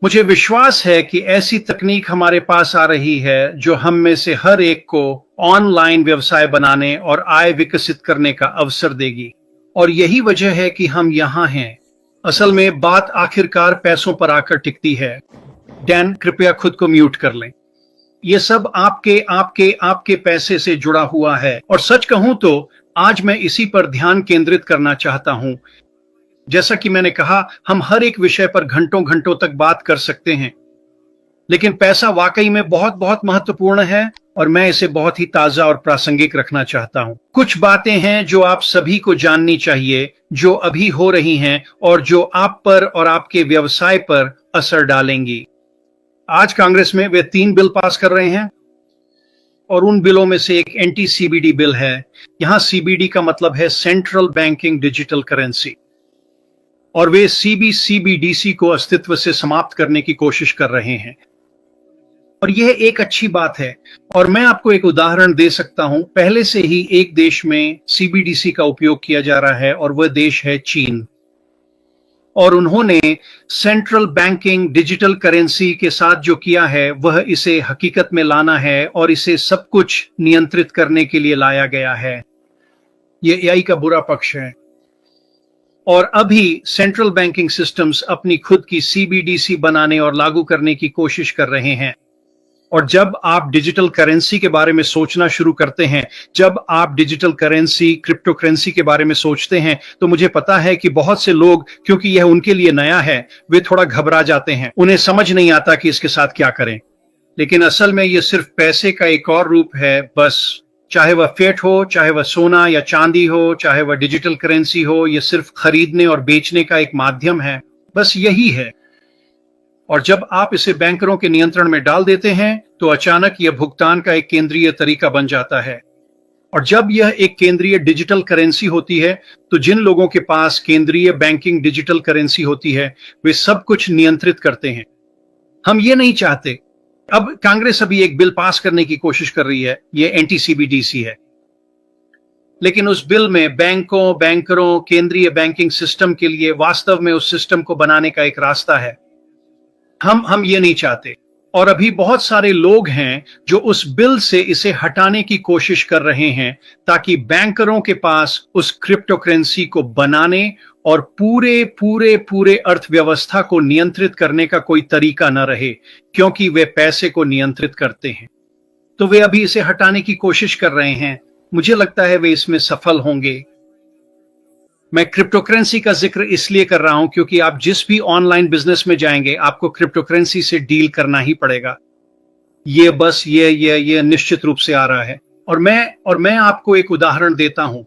मुझे विश्वास है कि ऐसी तकनीक हमारे पास आ रही है जो हम में से हर एक को ऑनलाइन व्यवसाय बनाने और आय विकसित करने का अवसर देगी। और यही वजह है कि हम यहाँ हैं। असल में बात आखिरकार पैसों पर आकर टिकती है। डैन, कृपया खुद को म्यूट कर लें। ये सब आपके आपके आपके पैसे से जुड़ा हुआ है, और सच कहूं तो आज मैं इसी पर ध्यान केंद्रित करना चाहता हूं। जैसा कि मैंने कहा, हम हर एक विषय पर घंटों घंटों तक बात कर सकते हैं, लेकिन पैसा वाकई में बहुत बहुत महत्वपूर्ण है और मैं इसे बहुत ही ताजा और प्रासंगिक रखना चाहता हूं। कुछ बातें हैं जो आप सभी को जाननी चाहिए, जो अभी हो रही हैं और जो आप पर और आपके व्यवसाय पर असर डालेंगी। आज कांग्रेस में वे 3 बिल पास कर रहे हैं और उन बिलों में से एक एंटी सीबीडी बिल है। यहां सीबीडी का मतलब है सेंट्रल बैंकिंग डिजिटल करेंसी, और वे सीबीडीसी को अस्तित्व से समाप्त करने की कोशिश कर रहे हैं। और यह एक अच्छी बात है, और मैं आपको एक उदाहरण दे सकता हूं। पहले से ही एक देश में सीबीडीसी का उपयोग किया जा रहा है और वह देश है चीन। और उन्होंने सेंट्रल बैंकिंग डिजिटल करेंसी के साथ जो किया है वह इसे हकीकत में लाना है और इसे सब कुछ नियंत्रित करने के लिए लाया गया है। ये एआई का बुरा पक्ष है। और अभी सेंट्रल बैंकिंग सिस्टम्स अपनी खुद की सीबीडीसी बनाने और लागू करने की कोशिश कर रहे हैं। और जब आप डिजिटल करेंसी के बारे में सोचना शुरू करते हैं, जब आप डिजिटल करेंसी, क्रिप्टो करेंसी के बारे में सोचते हैं, तो मुझे पता है कि बहुत से लोग, क्योंकि यह उनके लिए नया है, वे थोड़ा घबरा जाते हैं। उन्हें समझ नहीं आता कि इसके साथ क्या करें। लेकिन असल में यह सिर्फ पैसे का एक और रूप है, बस। चाहे वह फिएट हो, चाहे वह सोना या चांदी हो, चाहे वह डिजिटल करेंसी हो, यह सिर्फ खरीदने और बेचने का एक माध्यम है, बस यही है। और जब आप इसे बैंकरों के नियंत्रण में डाल देते हैं तो अचानक यह भुगतान का एक केंद्रीय तरीका बन जाता है। और जब यह एक केंद्रीय डिजिटल करेंसी होती है तो जिन लोगों के पास केंद्रीय बैंकिंग डिजिटल करेंसी होती है वे सब कुछ नियंत्रित करते हैं। हम ये नहीं चाहते। अब कांग्रेस अभी एक बिल पास करने की कोशिश कर रही है, यह एंटी सीबीडीसी है। लेकिन उस बिल में बैंकों, बैंकरों, केंद्रीय बैंकिंग सिस्टम के लिए वास्तव में उस सिस्टम को बनाने का एक रास्ता है। हम ये नहीं चाहते। और अभी बहुत सारे लोग हैं जो उस बिल से इसे हटाने की कोशिश कर रहे हैं ताकि बैंकरों के पास उस क्रिप्टो करेंसी को बनाने और पूरे पूरे पूरे अर्थव्यवस्था को नियंत्रित करने का कोई तरीका न रहे, क्योंकि वे पैसे को नियंत्रित करते हैं। तो वे अभी इसे हटाने की कोशिश कर रहे हैं। मुझे लगता है वे इसमें सफल होंगे। मैं क्रिप्टो करेंसी का जिक्र इसलिए कर रहा हूं क्योंकि आप जिस भी ऑनलाइन बिजनेस में जाएंगे आपको क्रिप्टो करेंसी से डील करना ही पड़ेगा। ये बस ये निश्चित रूप से आ रहा है। और मैं आपको एक उदाहरण देता हूं।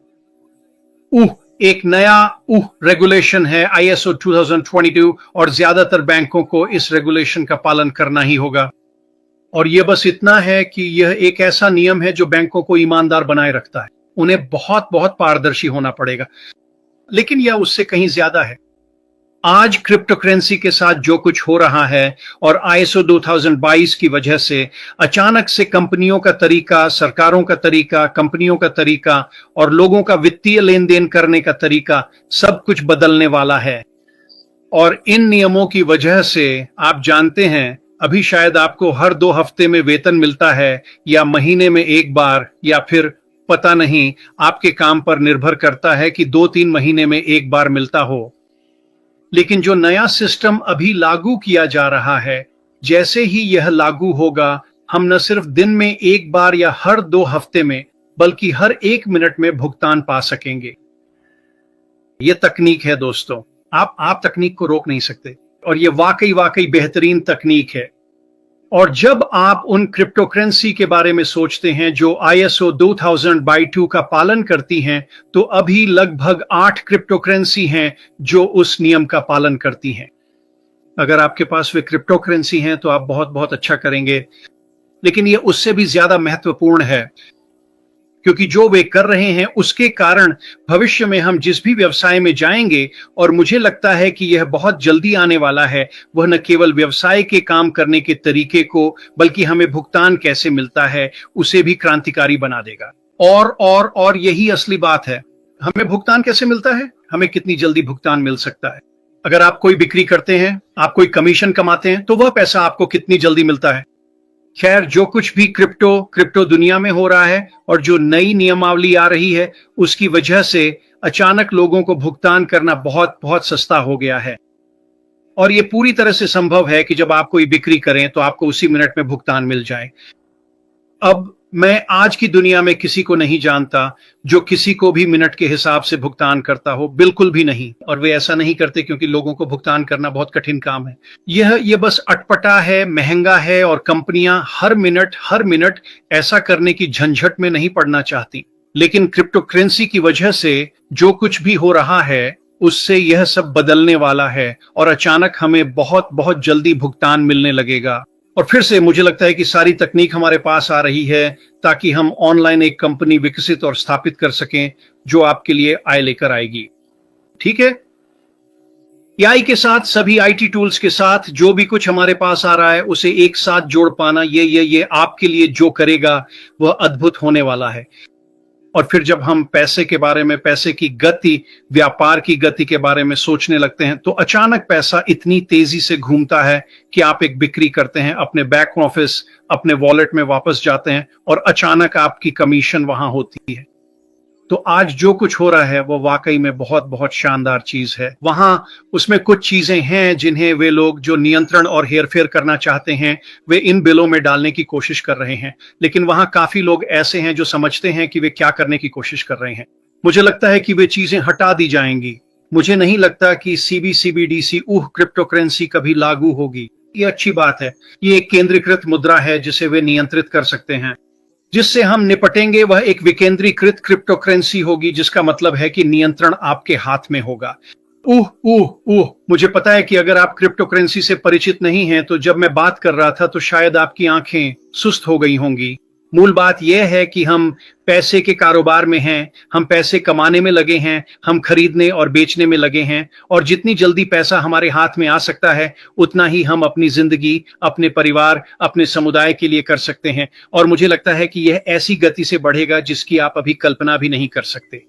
एक नया रेगुलेशन है आईएसओ 2022, और ज्यादातर बैंकों को इस रेगुलेशन का पालन करना ही होगा। और यह बस इतना है कि यह एक ऐसा नियम है जो बैंकों को ईमानदार बनाए रखता है। उन्हें बहुत बहुत पारदर्शी होना पड़ेगा, लेकिन यह उससे कहीं ज्यादा है। आज क्रिप्टो करेंसी के साथ जो कुछ हो रहा है और आईएसओ 2022 की वजह से अचानक से कंपनियों का तरीका, सरकारों का तरीका, कंपनियों का तरीका और लोगों का वित्तीय लेन देन करने का तरीका सब कुछ बदलने वाला है। और इन नियमों की वजह से आप जानते हैं, अभी शायद आपको हर 2 हफ्ते में वेतन मिलता है या महीने में एक बार, या फिर पता नहीं, आपके काम पर निर्भर करता है कि 2-3 महीने में एक बार मिलता हो। लेकिन जो नया सिस्टम अभी लागू किया जा रहा है, जैसे ही यह लागू होगा, हम न सिर्फ दिन में एक बार या हर 2 हफ्ते में, बल्कि हर 1 मिनट में भुगतान पा सकेंगे। यह तकनीक है दोस्तों, आप तकनीक को रोक नहीं सकते, और यह वाकई बेहतरीन तकनीक है। और जब आप उन क्रिप्टो करेंसी के बारे में सोचते हैं जो आईएसओ 2022 का पालन करती हैं, तो अभी लगभग 8 क्रिप्टो करेंसी हैं जो उस नियम का पालन करती हैं। अगर आपके पास वे क्रिप्टो करेंसी हैं तो आप बहुत बहुत अच्छा करेंगे, लेकिन यह उससे भी ज्यादा महत्वपूर्ण है, क्योंकि जो वे कर रहे हैं उसके कारण भविष्य में हम जिस भी व्यवसाय में जाएंगे, और मुझे लगता है कि यह बहुत जल्दी आने वाला है, वह न केवल व्यवसाय के काम करने के तरीके को, बल्कि हमें भुगतान कैसे मिलता है उसे भी क्रांतिकारी बना देगा। और यही असली बात है। हमें भुगतान कैसे मिलता है, हमें कितनी जल्दी भुगतान मिल सकता है। अगर आप कोई बिक्री करते हैं, आप कोई कमीशन कमाते हैं, तो वह पैसा आपको कितनी जल्दी मिलता है? खैर, जो कुछ भी क्रिप्टो दुनिया में हो रहा है और जो नई नियमावली आ रही है, उसकी वजह से अचानक लोगों को भुगतान करना बहुत बहुत सस्ता हो गया है। और ये पूरी तरह से संभव है कि जब आप कोई बिक्री करें तो आपको उसी मिनट में भुगतान मिल जाए। अब मैं आज की दुनिया में किसी को नहीं जानता जो किसी को भी मिनट के हिसाब से भुगतान करता हो, बिल्कुल भी नहीं। और वे ऐसा नहीं करते क्योंकि लोगों को भुगतान करना बहुत कठिन काम है। ये बस अटपटा है, महंगा है, और कंपनियां हर मिनट ऐसा करने की झंझट में नहीं पड़ना चाहती। लेकिन क्रिप्टो करेंसी की वजह से जो कुछ भी हो रहा है, उससे यह सब बदलने वाला है और अचानक हमें बहुत बहुत जल्दी भुगतान मिलने लगेगा। और फिर से मुझे लगता है कि सारी तकनीक हमारे पास आ रही है ताकि हम ऑनलाइन एक कंपनी विकसित और स्थापित कर सकें जो आपके लिए आय लेकर आएगी। ठीक है, एआई के साथ, सभी आईटी टूल्स के साथ जो भी कुछ हमारे पास आ रहा है, उसे एक साथ जोड़ पाना, ये आपके लिए जो करेगा वह अद्भुत होने वाला है। और फिर जब हम पैसे के बारे में, पैसे की गति, व्यापार की गति के बारे में सोचने लगते हैं, तो अचानक पैसा इतनी तेजी से घूमता है कि आप एक बिक्री करते हैं, अपने बैक ऑफिस, अपने वॉलेट में वापस जाते हैं और अचानक आपकी कमीशन वहां होती है। तो आज जो कुछ हो रहा है वो वाकई में बहुत बहुत शानदार चीज है। वहां उसमें कुछ चीजें हैं जिन्हें वे लोग जो नियंत्रण और हेरफेर करना चाहते हैं, वे इन बिलों में डालने की कोशिश कर रहे हैं। लेकिन वहां काफी लोग ऐसे हैं जो समझते हैं कि वे क्या करने की कोशिश कर रहे हैं। मुझे लगता है कि वे चीजें हटा दी जाएंगी। मुझे नहीं लगता कि सीबीडीसी क्रिप्टो करेंसी कभी लागू होगी। ये अच्छी बात है। ये एक केंद्रीकृत मुद्रा है जिसे वे नियंत्रित कर सकते हैं। जिससे हम निपटेंगे वह एक विकेंद्रीकृत क्रिप्टो करेंसी होगी, जिसका मतलब है कि नियंत्रण आपके हाथ में होगा। मुझे पता है कि अगर आप क्रिप्टो करेंसी से परिचित नहीं हैं, तो जब मैं बात कर रहा था तो शायद आपकी आंखें सुस्त हो गई होंगी। मूल बात यह है कि हम पैसे के कारोबार में हैं, हम पैसे कमाने में लगे हैं, हम खरीदने और बेचने में लगे हैं, और जितनी जल्दी पैसा हमारे हाथ में आ सकता है, उतना ही हम अपनी जिंदगी, अपने परिवार, अपने समुदाय के लिए कर सकते हैं। और मुझे लगता है कि यह ऐसी गति से बढ़ेगा जिसकी आप अभी कल्पना भी नहीं कर सकते।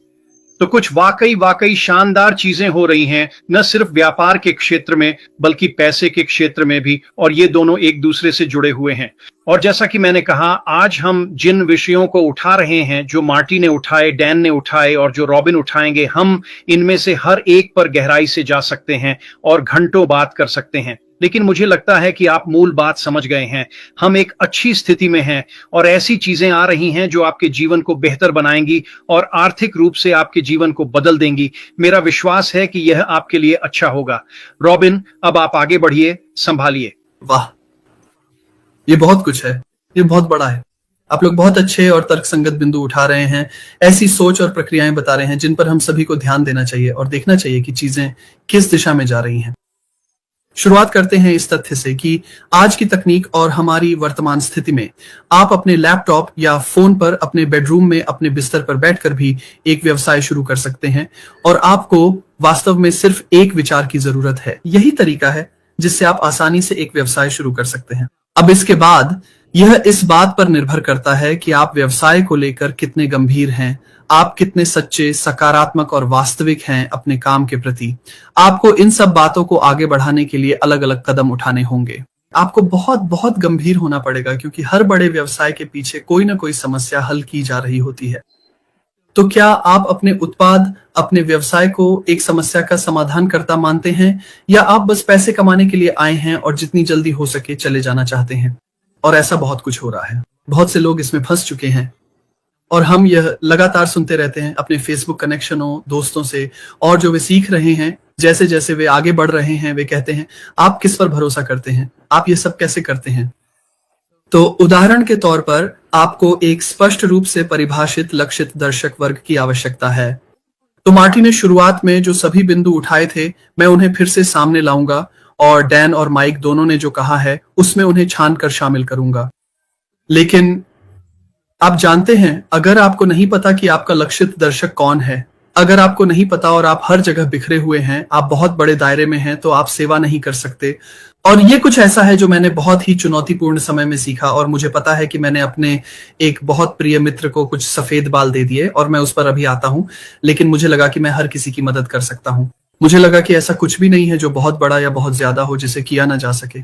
तो कुछ वाकई शानदार चीजें हो रही हैं, न सिर्फ व्यापार के क्षेत्र में बल्कि पैसे के क्षेत्र में भी, और ये दोनों एक दूसरे से जुड़े हुए हैं। और जैसा कि मैंने कहा, आज हम जिन विषयों को उठा रहे हैं, जो मार्टी ने उठाए, डैन ने उठाए और जो रॉबिन उठाएंगे, हम इनमें से हर एक पर गहराई से जा सकते हैं और घंटों बात कर सकते हैं। लेकिन मुझे लगता है कि आप मूल बात समझ गए हैं। हम एक अच्छी स्थिति में हैं और ऐसी चीजें आ रही हैं जो आपके जीवन को बेहतर बनाएंगी और आर्थिक रूप से आपके जीवन को बदल देंगी। मेरा विश्वास है कि यह आपके लिए अच्छा होगा। रॉबिन, अब आप आगे बढ़िए, संभालिए। वाह, ये बहुत कुछ है, ये बहुत बड़ा है। आप लोग बहुत अच्छे और तर्कसंगत बिंदु उठा रहे हैं, ऐसी सोच और प्रक्रियाएं बता रहे हैं जिन पर हम सभी को ध्यान देना चाहिए और देखना चाहिए कि चीजें किस दिशा में जा रही हैं। शुरुआत करते हैं इस तथ्य से कि आज की तकनीक और हमारी वर्तमान स्थिति में आप अपने लैपटॉप या फोन पर, अपने बेडरूम में, अपने बिस्तर पर बैठकर भी एक व्यवसाय शुरू कर सकते हैं, और आपको वास्तव में सिर्फ एक विचार की जरूरत है। यही तरीका है जिससे आप आसानी से एक व्यवसाय शुरू कर सकते हैं। अब इसके बाद यह इस बात पर निर्भर करता है कि आप व्यवसाय को लेकर कितने गंभीर हैं, आप कितने सच्चे, सकारात्मक और वास्तविक हैं अपने काम के प्रति। आपको इन सब बातों को आगे बढ़ाने के लिए अलग अलग कदम उठाने होंगे। आपको बहुत बहुत गंभीर होना पड़ेगा, क्योंकि हर बड़े व्यवसाय के पीछे कोई ना कोई समस्या हल की जा रही होती है। तो क्या आप अपने उत्पाद, अपने व्यवसाय को एक समस्या का समाधान करता मानते हैं, या आप बस पैसे कमाने के लिए आए हैं और जितनी जल्दी हो सके चले जाना चाहते हैं? और ऐसा बहुत कुछ हो रहा है। बहुत से लोग इसमें फंस चुके हैं और हम यह लगातार सुनते रहते हैं अपने फेसबुक कनेक्शनों, दोस्तों से, और जो वे सीख रहे हैं, जैसे जैसे वे आगे बढ़ रहे हैं, वे कहते हैं, आप किस पर भरोसा करते हैं? आप ये सब कैसे करते हैं? तो उदाहरण के तौर पर आपको एक स्पष्ट रूप से परिभाषित लक्षित दर्शक वर्ग की आवश्यकता है। तो मार्टी ने शुरुआत में जो सभी बिंदु उठाए थे, मैं उन्हें फिर से सामने लाऊंगा, और डैन और माइक दोनों ने जो कहा है उसमें उन्हें छान कर शामिल करूंगा। लेकिन आप जानते हैं, अगर आपको नहीं पता कि आपका लक्षित दर्शक कौन है, अगर आपको नहीं पता और आप हर जगह बिखरे हुए हैं, आप बहुत बड़े दायरे में हैं, तो आप सेवा नहीं कर सकते। और ये कुछ ऐसा है जो मैंने बहुत ही चुनौतीपूर्ण समय में सीखा, और मुझे पता है कि मैंने अपने एक बहुत प्रिय मित्र को कुछ सफेद बाल दे दिए और मैं उस पर अभी आता हूं, लेकिन मुझे लगा कि मैं हर किसी की मदद कर सकता हूं। मुझे लगा कि ऐसा कुछ भी नहीं है जो बहुत बड़ा या बहुत ज्यादा हो जिसे किया ना जा सके।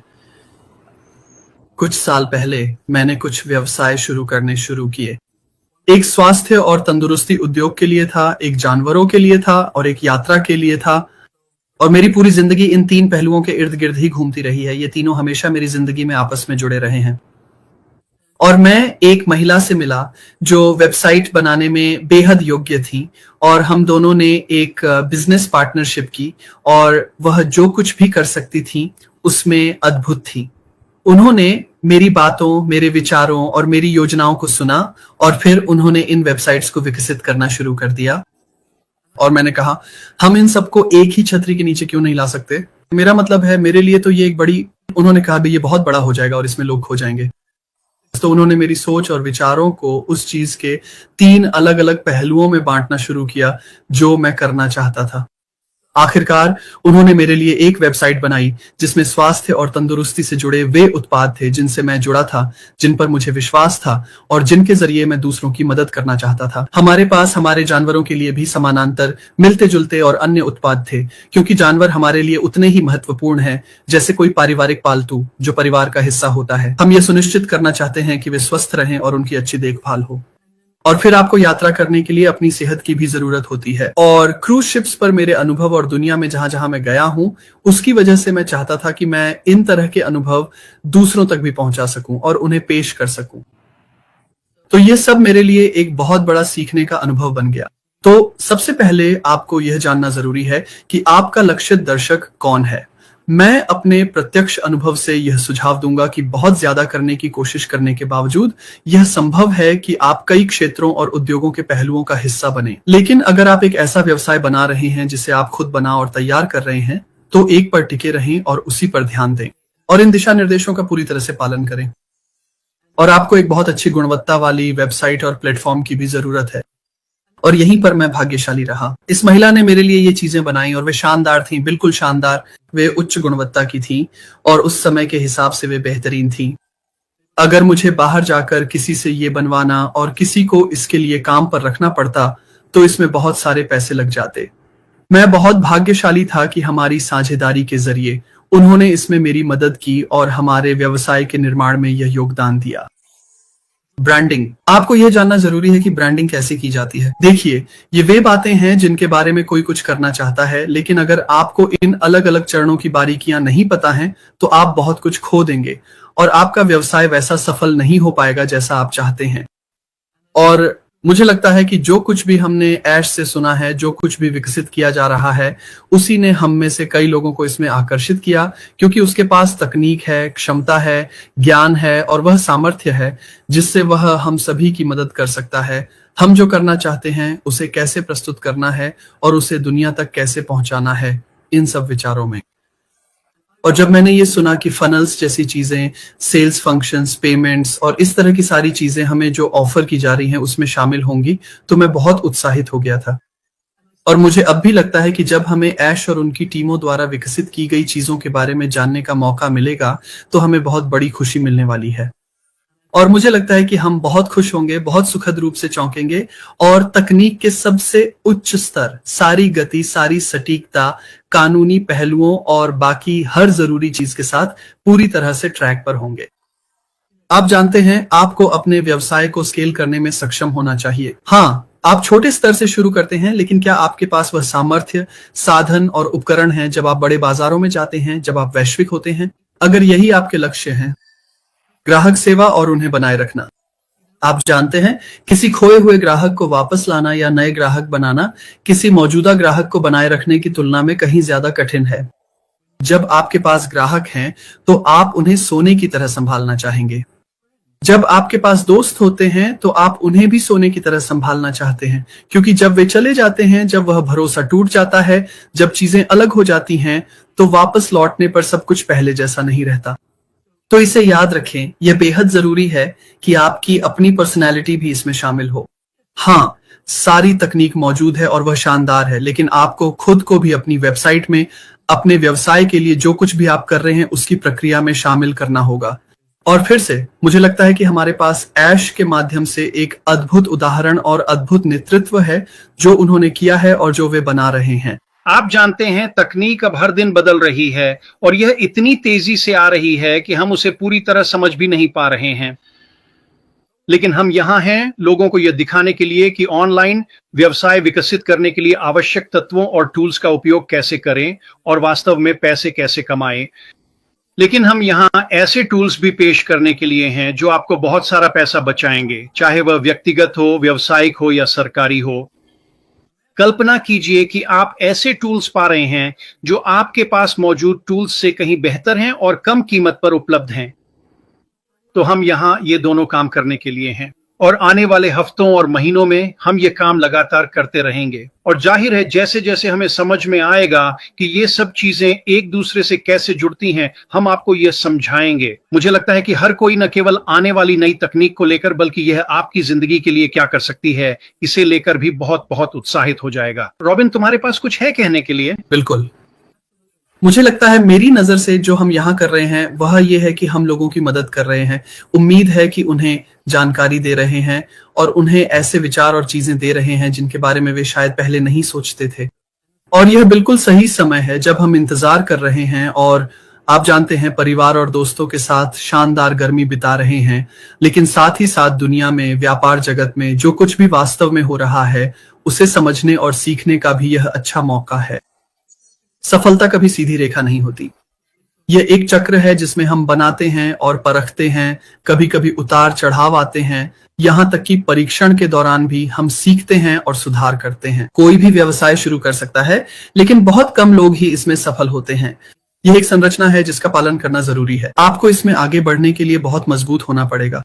कुछ साल पहले मैंने कुछ व्यवसाय शुरू किए। एक स्वास्थ्य और तंदुरुस्ती उद्योग के लिए था, एक जानवरों के लिए था और एक यात्रा के लिए था। और मेरी पूरी जिंदगी इन 3 पहलुओं के इर्द गिर्द ही घूमती रही है। ये तीनों हमेशा मेरी जिंदगी में आपस में जुड़े रहे हैं। और मैं एक महिला से मिला जो वेबसाइट बनाने में बेहद योग्य थी, और हम दोनों ने एक बिजनेस पार्टनरशिप की, और वह जो कुछ भी कर सकती थी उसमें अद्भुत थी। उन्होंने मेरी बातों, मेरे विचारों और मेरी योजनाओं को सुना, और फिर उन्होंने इन वेबसाइट्स को विकसित करना शुरू कर दिया। और मैंने कहा, हम इन सबको एक ही छतरी के नीचे क्यों नहीं ला सकते? मेरा मतलब है, मेरे लिए तो ये एक बड़ी। उन्होंने कहा, भाई ये बहुत बड़ा हो जाएगा और इसमें लोग खो जाएंगे। तो उन्होंने मेरी सोच और विचारों को उस चीज के 3 अलग अलग पहलुओं में बांटना शुरू किया जो मैं करना चाहता था। आखिरकार उन्होंने मेरे लिए एक वेबसाइट बनाई जिसमें स्वास्थ्य और तंदुरुस्ती से जुड़े वे उत्पाद थे जिनसे मैं जुड़ा था, जिन पर मुझे विश्वास था और जिनके जरिए मैं दूसरों की मदद करना चाहता था। हमारे पास हमारे जानवरों के लिए भी समानांतर, मिलते जुलते और अन्य उत्पाद थे, क्योंकि जानवर हमारे लिए उतने ही महत्वपूर्ण हैं जैसे कोई पारिवारिक पालतू जो परिवार का हिस्सा होता है। हम ये सुनिश्चित करना चाहते हैं कि वे स्वस्थ रहें और उनकी अच्छी देखभाल हो। और फिर आपको यात्रा करने के लिए अपनी सेहत की भी जरूरत होती है। और क्रूज शिप्स पर मेरे अनुभव और दुनिया में जहां जहां मैं गया हूं, उसकी वजह से मैं चाहता था कि मैं इन तरह के अनुभव दूसरों तक भी पहुंचा सकूं और उन्हें पेश कर सकूं। तो ये सब मेरे लिए एक बहुत बड़ा सीखने का अनुभव बन गया। तो सबसे पहले आपको यह जानना जरूरी है कि आपका लक्षित दर्शक कौन है। मैं अपने प्रत्यक्ष अनुभव से यह सुझाव दूंगा कि बहुत ज्यादा करने की कोशिश करने के बावजूद यह संभव है कि आप कई क्षेत्रों और उद्योगों के पहलुओं का हिस्सा बने। लेकिन अगर आप एक ऐसा व्यवसाय बना रहे हैं जिसे आप खुद बना और तैयार कर रहे हैं, तो एक पर टिके रहें और उसी पर ध्यान दें और इन दिशा निर्देशों का पूरी तरह से पालन करें। और आपको एक बहुत अच्छी गुणवत्ता वाली वेबसाइट और प्लेटफॉर्म की भी जरूरत है, और यहीं पर मैं भाग्यशाली रहा। इस महिला ने मेरे लिए ये चीजें बनाई और वे शानदार थीं, बिल्कुल शानदार। वे उच्च गुणवत्ता की थीं और उस समय के हिसाब से वे बेहतरीन थीं। अगर मुझे बाहर जाकर किसी से ये बनवाना और किसी को इसके लिए काम पर रखना पड़ता तो इसमें बहुत सारे पैसे लग जाते। मैं बहुत भाग्यशाली था कि हमारी साझेदारी के जरिए उन्होंने इसमें मेरी मदद की और हमारे व्यवसाय के निर्माण में यह योगदान दिया। ब्रांडिंग। आपको यह जानना जरूरी है कि ब्रांडिंग कैसे की जाती है। देखिए, ये वे बातें हैं जिनके बारे में कोई कुछ करना चाहता है, लेकिन अगर आपको इन अलग अलग चरणों की बारीकियां नहीं पता हैं, तो आप बहुत कुछ खो देंगे और आपका व्यवसाय वैसा सफल नहीं हो पाएगा जैसा आप चाहते हैं। और मुझे लगता है कि जो कुछ भी हमने ऐश से सुना है, जो कुछ भी विकसित किया जा रहा है, उसी ने हम में से कई लोगों को इसमें आकर्षित किया, क्योंकि उसके पास तकनीक है, क्षमता है, ज्ञान है और वह सामर्थ्य है जिससे वह हम सभी की मदद कर सकता है। हम जो करना चाहते हैं उसे कैसे प्रस्तुत करना है और उसे दुनिया तक कैसे पहुंचाना है, इन सब विचारों में। और जब मैंने ये सुना कि फनल्स जैसी चीजें, सेल्स फंक्शंस, पेमेंट्स और इस तरह की सारी चीजें हमें जो ऑफर की जा रही हैं उसमें शामिल होंगी, तो मैं बहुत उत्साहित हो गया था। और मुझे अब भी लगता है कि जब हमें ऐश और उनकी टीमों द्वारा विकसित की गई चीजों के बारे में जानने का मौका मिलेगा तो हमें बहुत बड़ी खुशी मिलने वाली है। और मुझे लगता है कि हम बहुत खुश होंगे, बहुत सुखद रूप से चौंकेंगे और तकनीक के सबसे उच्च स्तर, सारी गति, सारी सटीकता, कानूनी पहलुओं और बाकी हर जरूरी चीज के साथ पूरी तरह से ट्रैक पर होंगे। आप जानते हैं, आपको अपने व्यवसाय को स्केल करने में सक्षम होना चाहिए। हाँ, आप छोटे स्तर से शुरू करते हैं, लेकिन क्या आपके पास वह सामर्थ्य, साधन और उपकरण हैं जब आप बड़े बाजारों में जाते हैं, जब आप वैश्विक होते हैं? अगर यही आपके लक्ष्य हैं, ग्राहक सेवा और उन्हें बनाए रखना। आप जानते हैं, किसी खोए हुए ग्राहक को वापस लाना या नए ग्राहक बनाना किसी मौजूदा ग्राहक को बनाए रखने की तुलना में कहीं ज्यादा कठिन है। जब आपके पास ग्राहक हैं, तो आप उन्हें सोने की तरह संभालना चाहेंगे। जब आपके पास दोस्त होते हैं, तो आप उन्हें भी सोने की तरह संभालना चाहते हैं, क्योंकि जब वे चले जाते हैं, जब वह भरोसा टूट जाता है, जब चीजें अलग हो जाती हैं, तो वापस लौटने पर सब कुछ पहले जैसा नहीं रहता। तो इसे याद रखें, यह बेहद जरूरी है कि आपकी अपनी पर्सनैलिटी भी इसमें शामिल हो। हाँ, सारी तकनीक मौजूद है और वह शानदार है, लेकिन आपको खुद को भी अपनी वेबसाइट में, अपने व्यवसाय के लिए जो कुछ भी आप कर रहे हैं उसकी प्रक्रिया में शामिल करना होगा। और फिर से मुझे लगता है कि हमारे पास ऐश के माध्यम से एक अद्भुत उदाहरण और अद्भुत नेतृत्व है जो उन्होंने किया है और जो वे बना रहे हैं। आप जानते हैं तकनीक अब हर दिन बदल रही है और यह इतनी तेजी से आ रही है कि हम उसे पूरी तरह समझ भी नहीं पा रहे हैं। लेकिन हम यहाँ हैं लोगों को यह दिखाने के लिए कि ऑनलाइन व्यवसाय विकसित करने के लिए आवश्यक तत्वों और टूल्स का उपयोग कैसे करें और वास्तव में पैसे कैसे कमाएं। लेकिन हम यहाँ ऐसे टूल्स भी पेश करने के लिए हैं जो आपको बहुत सारा पैसा बचाएंगे, चाहे वह व्यक्तिगत हो, व्यावसायिक हो या सरकारी हो। कल्पना कीजिए कि आप ऐसे टूल्स पा रहे हैं जो आपके पास मौजूद टूल्स से कहीं बेहतर हैं और कम कीमत पर उपलब्ध हैं। तो हम यहाँ ये दोनों काम करने के लिए हैं और आने वाले हफ्तों और महीनों में हम ये काम लगातार करते रहेंगे। और जाहिर है जैसे जैसे हमें समझ में आएगा कि ये सब चीजें एक दूसरे से कैसे जुड़ती हैं, हम आपको ये समझाएंगे। मुझे लगता है कि हर कोई न केवल आने वाली नई तकनीक को लेकर बल्कि यह आपकी जिंदगी के लिए क्या कर सकती है इसे लेकर भी बहुत बहुत उत्साहित हो जाएगा। रॉबिन, तुम्हारे पास कुछ है कहने के लिए? बिल्कुल। मुझे लगता है मेरी नजर से जो हम यहाँ कर रहे हैं वह ये है कि हम लोगों की मदद कर रहे हैं। उम्मीद है कि उन्हें जानकारी दे रहे हैं और उन्हें ऐसे विचार और चीजें दे रहे हैं जिनके बारे में वे शायद पहले नहीं सोचते थे। और यह बिल्कुल सही समय है जब हम इंतजार कर रहे हैं और आप जानते हैं परिवार और दोस्तों के साथ शानदार गर्मी बिता रहे हैं, लेकिन साथ ही साथ दुनिया में, व्यापार जगत में जो कुछ भी वास्तव में हो रहा है उसे समझने और सीखने का भी यह अच्छा मौका है। सफलता कभी सीधी रेखा नहीं होती। यह एक चक्र है जिसमें हम बनाते हैं और परखते हैं, कभी कभी उतार चढ़ाव आते हैं, यहाँ तक कि परीक्षण के दौरान भी हम सीखते हैं और सुधार करते हैं। कोई भी व्यवसाय शुरू कर सकता है, लेकिन बहुत कम लोग ही इसमें सफल होते हैं। यह एक संरचना है जिसका पालन करना जरूरी है। आपको इसमें आगे बढ़ने के लिए बहुत मजबूत होना पड़ेगा।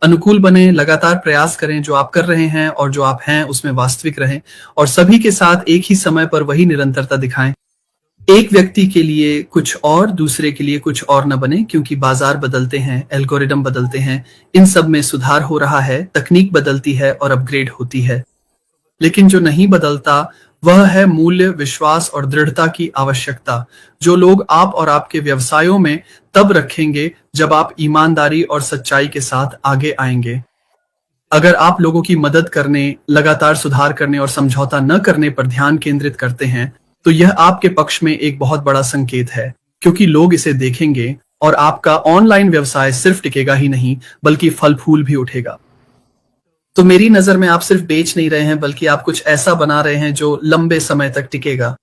अनुकूल बने, लगातार प्रयास करें, जो आप कर रहे हैं और जो आप हैं उसमें वास्तविक रहें और सभी के साथ एक ही समय पर वही निरंतरता दिखाएं। एक व्यक्ति के लिए कुछ और, दूसरे के लिए कुछ और न बने, क्योंकि बाजार बदलते हैं, एल्गोरिदम बदलते हैं, इन सब में सुधार हो रहा है, तकनीक बदलती है और अपग्रेड होती है। लेकिन जो नहीं बदलता वह है मूल्य, विश्वास और दृढ़ता की आवश्यकता, जो लोग आप और आपके व्यवसायों में तब रखेंगे जब आप ईमानदारी और सच्चाई के साथ आगे आएंगे। अगर आप लोगों की मदद करने, लगातार सुधार करने और समझौता न करने पर ध्यान केंद्रित करते हैं तो यह आपके पक्ष में एक बहुत बड़ा संकेत है, क्योंकि लोग इसे देखेंगे और आपका ऑनलाइन व्यवसाय सिर्फ टिकेगा ही नहीं बल्कि फल फूल भी उठेगा। तो मेरी नजर में आप सिर्फ बेच नहीं रहे हैं बल्कि आप कुछ ऐसा बना रहे हैं जो लंबे समय तक टिकेगा।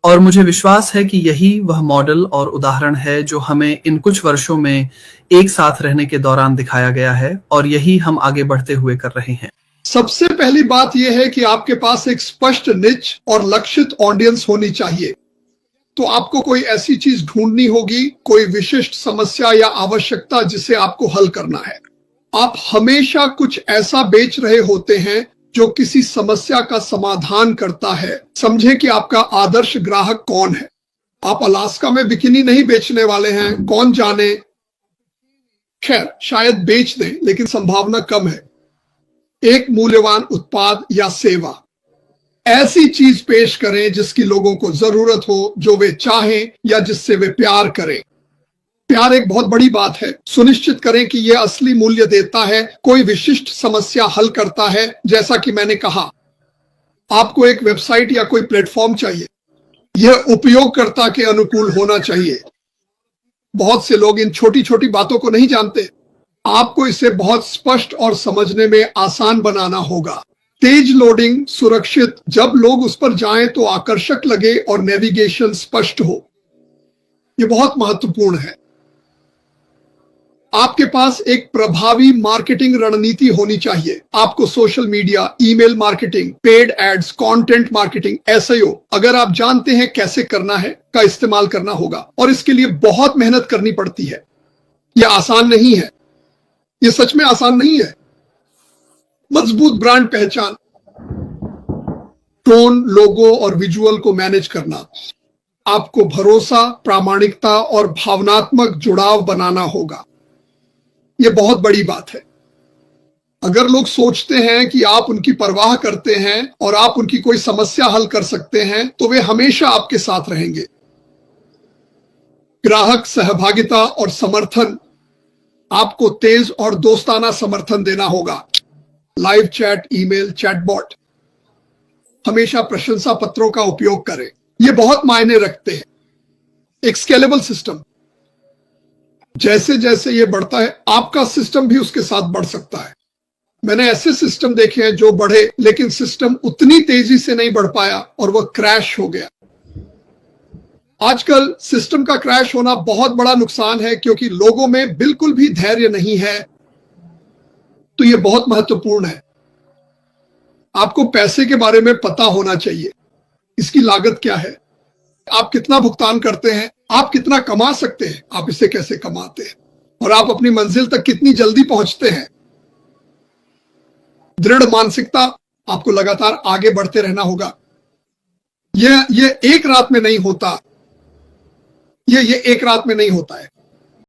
और मुझे विश्वास है कि यही वह मॉडल और उदाहरण है जो हमें इन कुछ वर्षों में एक साथ रहने के दौरान दिखाया गया है और यही हम आगे बढ़ते हुए कर रहे हैं। सबसे पहली बात यह है कि आपके पास एक स्पष्ट निच और लक्षित ऑडियंस होनी चाहिए। तो आपको कोई ऐसी चीज ढूंढनी होगी, कोई विशिष्ट समस्या या आवश्यकता जिसे आपको हल करना है। आप हमेशा कुछ ऐसा बेच रहे होते हैं जो किसी समस्या का समाधान करता है। समझे कि आपका आदर्श ग्राहक कौन है। आप अलास्का में बिकिनी नहीं बेचने वाले हैं, कौन जाने। खैर, शायद बेच दें, लेकिन संभावना कम है। एक मूल्यवान उत्पाद या सेवा, ऐसी चीज पेश करें जिसकी लोगों को जरूरत हो, जो वे चाहें या जिससे वे प्यार करें। प्यार एक बहुत बड़ी बात है। सुनिश्चित करें कि यह असली मूल्य देता है, कोई विशिष्ट समस्या हल करता है। जैसा कि मैंने कहा, आपको एक वेबसाइट या कोई प्लेटफॉर्म चाहिए, यह उपयोगकर्ता के अनुकूल होना चाहिए। बहुत से लोग इन छोटी छोटी बातों को नहीं जानते। आपको इसे बहुत स्पष्ट और समझने में आसान बनाना होगा। तेज लोडिंग, सुरक्षित, जब लोग उस पर जाएं तो आकर्षक लगे और नेविगेशन स्पष्ट हो। यह बहुत महत्वपूर्ण है। आपके पास एक प्रभावी मार्केटिंग रणनीति होनी चाहिए। आपको social media, email marketing, paid ads, content marketing, SEO, अगर आप जानते हैं कैसे करना है, का इस्तेमाल करना होगा। और इसके लिए बहुत मेहनत करनी पड़ती है। यह आसान नहीं है। यह सच में आसान नहीं है। मजबूत ब्रांड पहचान, टोन, लोगो और विजुअल को मैनेज करना। आपको भरोसा, प्रामाणिकता और भावनात्मक जुड़ाव बनाना होगा। यह बहुत बड़ी बात है। अगर लोग सोचते हैं कि आप उनकी परवाह करते हैं और आप उनकी कोई समस्या हल कर सकते हैं, तो वे हमेशा आपके साथ रहेंगे। ग्राहक सहभागिता और समर्थन, आपको तेज और दोस्ताना समर्थन देना होगा। Live chat, email, chatbot. हमेशा प्रशंसा पत्रों का उपयोग करें। ये बहुत मायने रखते हैं। एक स्केलेबल सिस्टम, जैसे जैसे ये बढ़ता है आपका सिस्टम भी उसके साथ बढ़ सकता है। मैंने ऐसे सिस्टम देखे हैं जो बढ़े लेकिन सिस्टम उतनी तेजी से नहीं बढ़ पाया और वह क्रैश हो गया। आजकल सिस्टम का क्रैश होना बहुत बड़ा नुकसान है क्योंकि लोगों में बिल्कुल भी धैर्य नहीं है। तो यह बहुत महत्वपूर्ण है। आपको पैसे के बारे में पता होना चाहिए, इसकी लागत क्या है, आप कितना भुगतान करते हैं, आप कितना कमा सकते हैं, आप इसे कैसे कमाते हैं और आप अपनी मंजिल तक कितनी जल्दी पहुंचते हैं। दृढ़ मानसिकता, आपको लगातार आगे बढ़ते रहना होगा। यह एक रात में नहीं होता, यह एक रात में नहीं होता है।